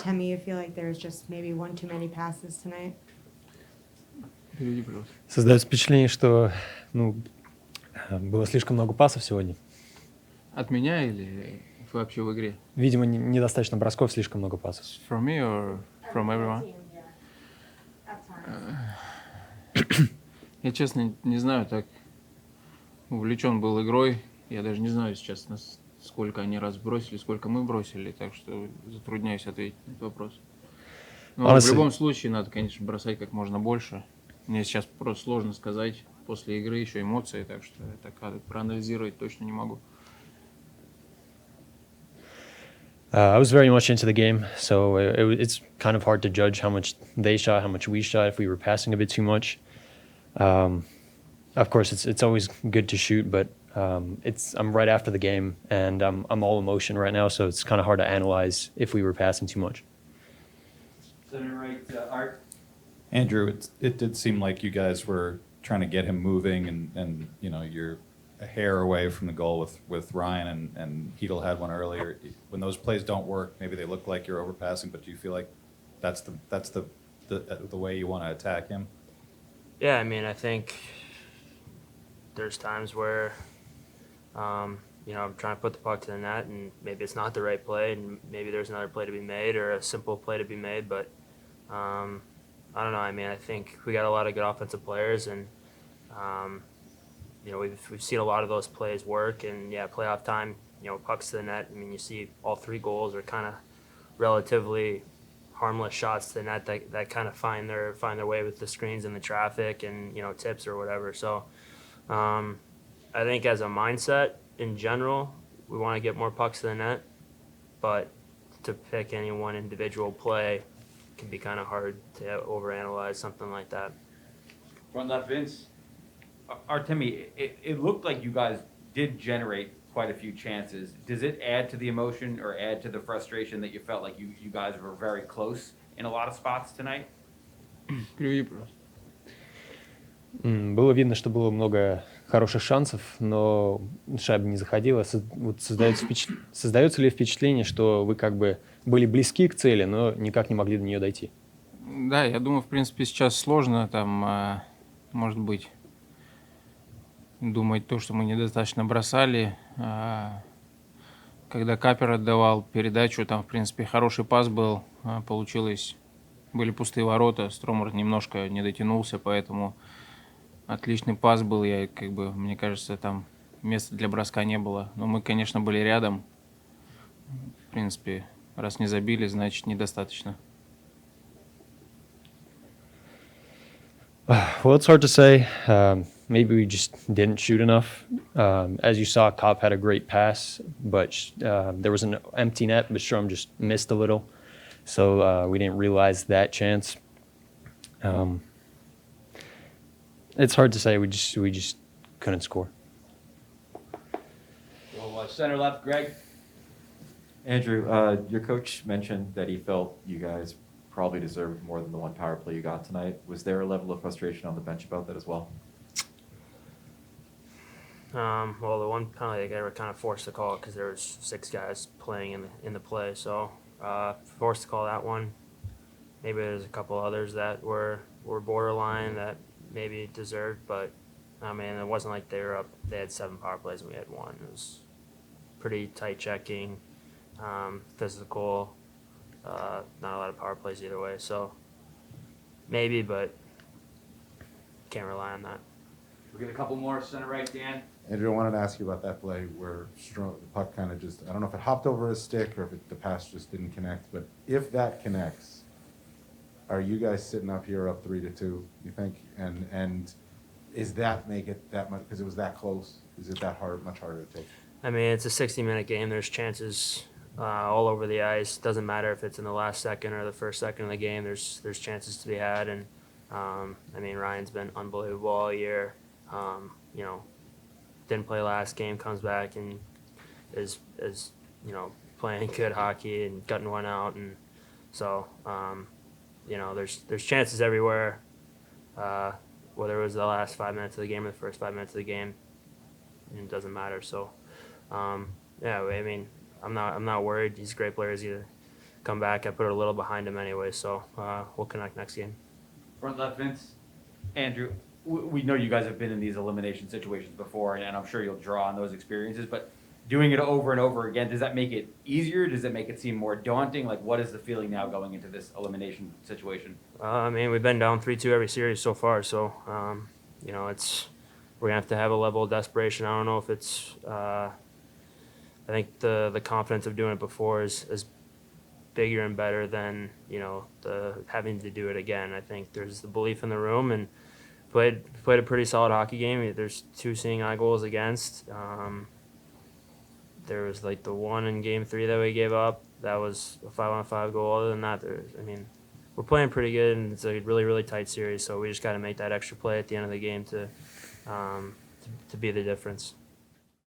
Artemi, you feel like there's just maybe one too many passes tonight? Создается впечатление, что было слишком много пасов сегодня. От меня или вообще в игре? Видимо, недостаточно бросков, слишком много пасов. From me or from everyone? Я, честно, не знаю, так увлечен был игрой. Я даже не знаю сейчас, сколько они раз бросили, сколько мы бросили, так что затрудняюсь ответить на этот вопрос. Но в любом случае надо, конечно, бросать как можно больше. Мне сейчас просто сложно сказать после игры, еще эмоции, так что это проанализировать точно не могу. I was very much into the game, so it's kind of hard to judge how much they shot, how much we shot, if we were passing a bit too much. Of course, it's always good to shoot, but I'm right after the game, and I'm all emotion right now, so it's kind of hard to analyze if we were passing too much. Center right, Art. Andrew, it did seem like you guys were trying to get him moving, and you know, you're a hair away from the goal with Ryan, and Hedl had one earlier. When those plays don't work, maybe they look like you're overpassing, but do you feel like that's the way you want to attack him? Yeah, I mean, I think there's times where, I'm trying to put the puck to the net, and maybe it's not the right play, and maybe there's another play to be made or a simple play to be made, but I don't know. I mean, I think we got a lot of good offensive players, and we've seen a lot of those plays work, and yeah, playoff time, pucks to the net. I mean, you see all three goals are kind of relatively harmless shots to the net that kind of find their way with the screens and the traffic and tips or whatever. So I think as a mindset in general, we want to get more pucks to the net, but to pick any one individual play can be kind of hard to overanalyze something like that. Front left, Vince. Artemi, it looked like you guys did generate quite a few chances. Does it add to the emotion or add to the frustration that you felt like you guys were very close in a lot of spots tonight? Переведи, пожалуйста. Было видно, что было много хороших шансов, но шайба не заходила. Создается ли впечатление, что вы как бы были близки к цели, но никак не могли до нее дойти? Да, я думаю, в принципе, сейчас сложно там, может быть, думать то, что мы недостаточно бросали. Когда Капер отдавал передачу, там, в принципе, хороший пас был, получилось, были пустые ворота, Стромер немножко не дотянулся, поэтому отличный пас был, мне кажется, там места для броска не было. Но мы, конечно, были рядом. В принципе, раз не забили, значит, недостаточно. Well, it's hard to say. Maybe we just didn't shoot enough. As you saw, Copp had a great pass, but there was an empty net, but Strom just missed a little. So we didn't realize that chance. It's hard to say. We just couldn't score. Well, center left, Greg. Andrew, your coach mentioned that he felt you guys probably deserved more than the one power play you got tonight. Was there a level of frustration on the bench about that as well? Well, the one penalty they were kind of forced to call it because there was 6 guys playing in the play, so forced to call that one. Maybe there's a couple others that were borderline that maybe deserved, but I mean, it wasn't like they were up. They had 7 power plays and we had 1. It was pretty tight checking, physical. Not a lot of power plays either way, so maybe, but can't rely on that. We'll get a couple more. Center right, Dan. Andrew, I wanted to ask you about that play where the puck kind of just, I don't know if it hopped over his stick or if the pass just didn't connect, but if that connects, are you guys sitting up here up 3-2, you think? And is that make it that much, because it was that close, is it that hard, much harder to take? I mean, it's a 60-minute game. There's chances all over the ice. Doesn't matter if it's in the last second or the first second of the game. There's chances to be had, and I mean, Ryan's been unbelievable all year. Didn't play last game, comes back and is playing good hockey and cutting one out, and so there's chances everywhere. Whether it was the last 5 minutes of the game or the first 5 minutes of the game, it doesn't matter. So I mean, I'm not worried. He's a great player. He's come back. I put it a little behind them anyway, so we'll connect next game. Front left, Vince. Andrew, we know you guys have been in these elimination situations before, and I'm sure you'll draw on those experiences, but doing it over and over again, does that make it easier? Does it make it seem more daunting? Like, what is the feeling now going into this elimination situation? I mean, we've been down 3-2 every series so far, so you know, we're gonna have to have a level of desperation. I don't know if it's. I think the confidence of doing it before is bigger and better than, you know, the having to do it again. I think there's the belief in the room, and played a pretty solid hockey game. There's 2 seeing eye goals against. There was like the one in Game 3 that we gave up. That was a 5-on-5 goal. Other than that, I mean, we're playing pretty good, and it's a really, really tight series. So we just got to make that extra play at the end of the game to be the difference.